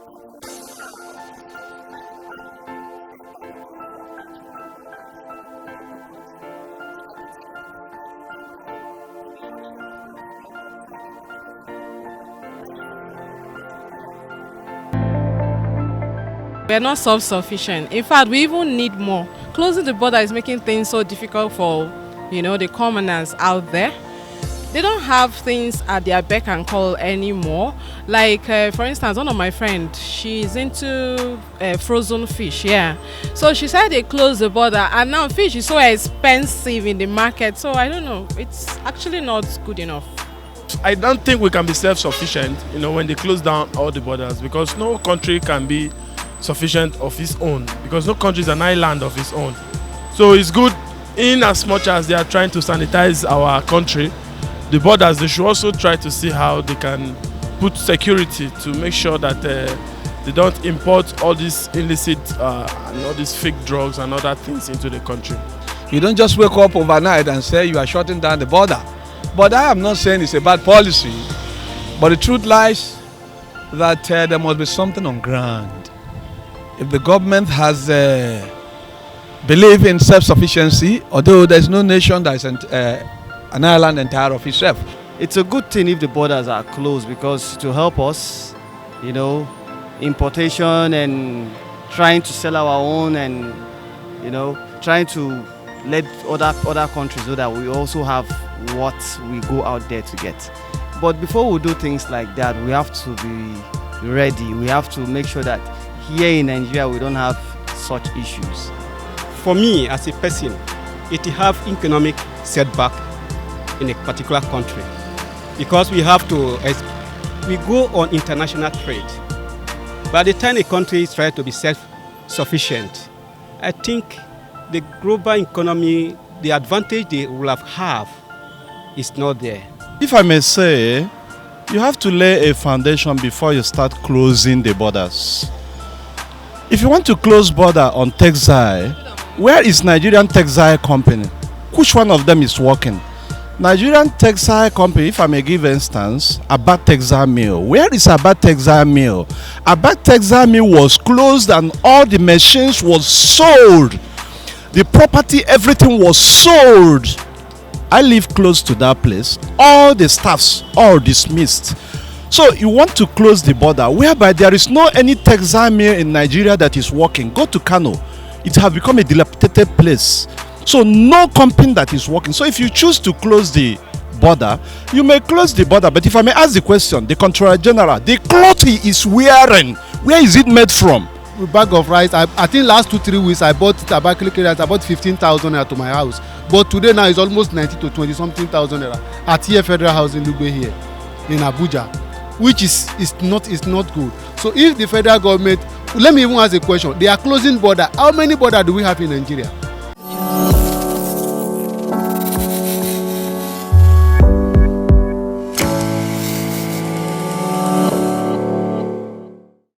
We're not self-sufficient. In fact, we even need more. Closing the border is making things so difficult for, the commoners out there. They don't have things at their beck and call anymore. Like, for instance, one of my friends, she's into frozen fish, yeah. So she said they closed the border, and now fish is so expensive in the market. So I don't know, it's actually not good enough. I don't think we can be self-sufficient, when they close down all the borders, because no country can be sufficient of its own, because no country is an island of its own. So it's good, in as much as they are trying to sanitize our country, the borders, they should also try to see how they can put security to make sure that they don't import all these illicit and all these fake drugs and other things into the country. You don't just wake up overnight and say you are shutting down the border. But I am not saying it's a bad policy, but the truth lies that there must be something on ground. If the government has belief in self-sufficiency, although there's no nation that is an island entire of itself. It's a good thing if the borders are closed, because to help us, importation and trying to sell our own, and trying to let other countries know that we also have what we go out there to get. But before we do things like that, we have to be ready. We have to make sure that here in Nigeria we don't have such issues. For me as a person, it have economic setback in a particular country, because we go on international trade. By the time a country is trying to be self-sufficient, I think the global economy, the advantage they will have is not there. If I may say, you have to lay a foundation before you start closing the borders. If you want to close border on textile, where is Nigerian textile company? Which one of them is working? Nigerian textile company, if I may give instance, Abat Textile Mill. Where is Abat Textile Mill? Abat Textile Mill was closed and all the machines was sold. The property, everything was sold. I live close to that place. All the staffs, all dismissed. So you want to close the border, whereby there is no any textile mill in Nigeria that is working. Go to Kano. It has become a dilapidated place. So no company that is working. So if you choose to close the border, you may close the border. But if I may ask the question, the Controller General, the cloth he is wearing, where is it made from? A bag of rice, I think last 2-3 weeks I bought tobacco rice, I bought 15,000 naira to my house. But today now it's almost 90 to 20 something thousand naira at here Federal House in Lugbe here in Abuja, which is not good. So if the federal government, let me even ask a question, they are closing border. How many border do we have in Nigeria?